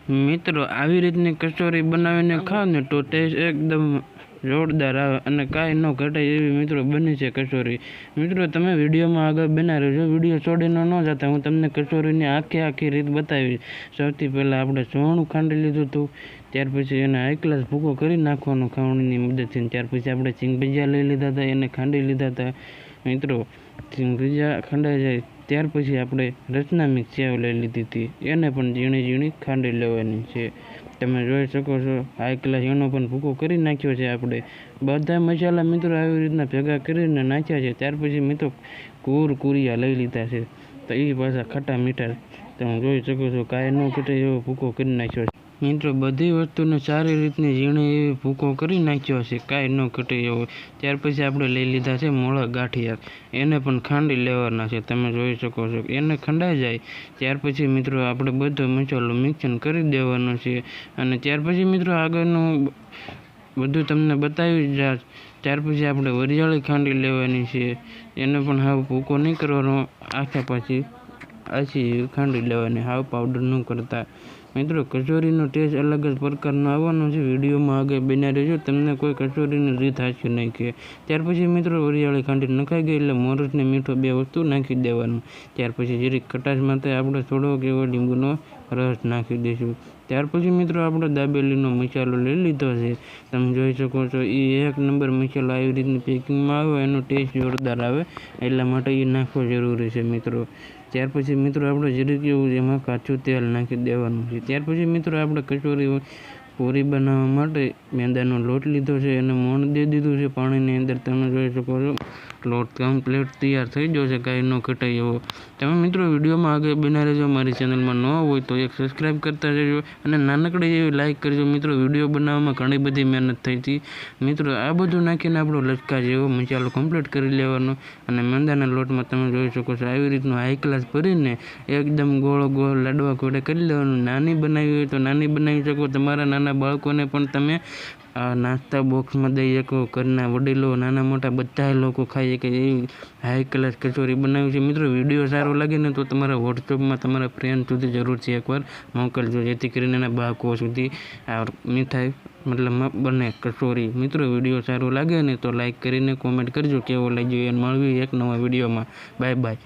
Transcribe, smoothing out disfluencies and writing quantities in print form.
મિત્રો આવી રીતની કચોરી બનાવીને ખાવ ને તો ટેસ્ટ એકદમ જોરદાર આવે અને કાંઈ ન ઘટે એવી મિત્રો બની છે કચોરી. મિત્રો તમે વિડીયોમાં આગળ બના રહેજો, વિડીયો છોડીને ન જતા. હું તમને કચોરીની આખી રીત બતાવી. સૌથી પહેલાં આપણે સોણું ખાંડી લીધું હતું, ત્યાર પછી એને હાઈ ક્લાસ ભૂકો કરી નાખવાનો ખાવણીની મદદથી. ત્યાર પછી આપણે ચીંગ ભજીયા લઈ લીધા હતા, એને ખાંડી લીધા હતા. મિત્રો ચીંગ ભજીયા ખંડાઈ જાય ત્યાર પછી આપણે રચના મિક્સ સેવ લઈ લીધી હતી, એને પણ ઝીણી ખાંડી લેવાની છે. તમે જોઈ શકો છો હાઈ ક્લાસ એનો પણ ભૂકો કરી નાખ્યો છે. આપણે બધા મસાલા મિત્રો આવી રીતના ભેગા કરીને નાખ્યા છે. ત્યાર પછી મિત્રો કુરિયા લઈ લીધા છે, તો એ પાછા ખટા મીઠા તમે જોઈ શકો છો કાંઈ ન ઘટે એવો ભૂકો કરી નાખ્યો છે. મિત્રો બધી વસ્તુને સારી રીતની ઝીણી એવી ભૂકો કરી નાખ્યો છે, કાંઈ ન ઘટે એવો. ત્યાર પછી આપણે લઈ લીધા છે મોળા ગાંઠિયા, એને પણ ખાંડી લેવાના છે. તમે જોઈ શકો છો એને ખંડાઈ જાય ત્યાર પછી મિત્રો આપણે બધો મસાલો મિક્સન કરી દેવાનો છે. અને ત્યાર પછી મિત્રો આગળનું બધું તમને બતાવી જાય. ત્યાર પછી આપણે વરિયાળી ખાંડી લેવાની છે, એને પણ હાવ ભૂકો નહીં કરવાનો, આછી ખાંડી લેવાની, હાવ પાવડર ન કરતા. મિત્રો કચોરીનો ટેસ્ટ અલગ જ પ્રકારનો આવવાનો છે. વિડીયોમાં આગળ બન્યા રહેજો, તમને કોઈ કચોરીની રીત હાચી નહીં કે. ત્યાર પછી મિત્રો વરિયાળી ખાંડી નખાઈ ગઈ એટલે મોરસ ને મીઠો બે વસ્તુ નાખી દેવાનું. ત્યાર પછી જરીક ખટાશ માટે આપણે થોડોક એવો લીંબુનો રસ નાખી દઈશું. ત્યાર પછી મિત્રો આપણે દાબેલીનો મસાલો લઈ લીધો છે, તમે જોઈ શકો છો. એ એક નંબર મસાલો આવી રીતની પેકિંગમાં આવે, એનો ટેસ્ટ જોરદાર આવે એટલા માટે એ નાખવો જરૂરી છે મિત્રો. ત્યાર પછી મિત્રો આપણે જરીક એવું એમાં કાચું તેલ નાખી દેવાનું છે. ત્યાર પછી મિત્રો આપણે કચોરી પૂરી બનાવવા માટે મેંદાનો લોટ લીધો છે, એને મોણ દઈ દીધું છે પાણીની અંદર. તમે જોઈ શકો છો લોટ કમ્પ્લીટ તૈયાર થઈ ગયો છે, કાંઈ ન ઘટાય એવો. તમે મિત્રો વિડીયોમાં આગળ બના રહેજો, મારી ચેનલમાં ન હોય તો એક સબસ્ક્રાઈબ કરતા રહેજો અને નાનકડી એવી લાઇક કરજો. મિત્રો વિડીયો બનાવવામાં ઘણી બધી મહેનત થઈ હતી. મિત્રો આ બધું નાખીને આપણો લચકા જેવો મસાલો કમ્પ્લીટ કરી લેવાનો. અને મેંદાના લોટમાં તમે જોઈ શકો છો આવી રીતનું હાઈ ક્લાસ ભરીને એકદમ ગોળ લાડવા ઘોડે કરી લેવાનું. નાની બનાવી હોય તો નાની બનાવી શકો, તમારા નાના બાળકોને પણ તમે આ નાસ્તા બોક્સમાં દઈ શકો. ઘરના વડીલો નાના મોટા બધા લોકો ખાઈ શકે એવી હાઈ ક્લાસ કચોરી બનાવી છે. મિત્રો વિડીયો સારો લાગે ને તો તમારા વોટ્સઅપમાં તમારા ફ્રેન્ડ સુધી જરૂરથી એકવાર મોકલજો, જેથી કરીને એના બાળકો સુધી આ મીઠાઈ મતલબ બને કચોરી. મિત્રો વિડીયો સારો લાગે ને તો લાઈક કરીને કોમેન્ટ કરજો કેવો લાગ્યો. એને મળવી એક નવા વિડીયોમાં. Bye bye.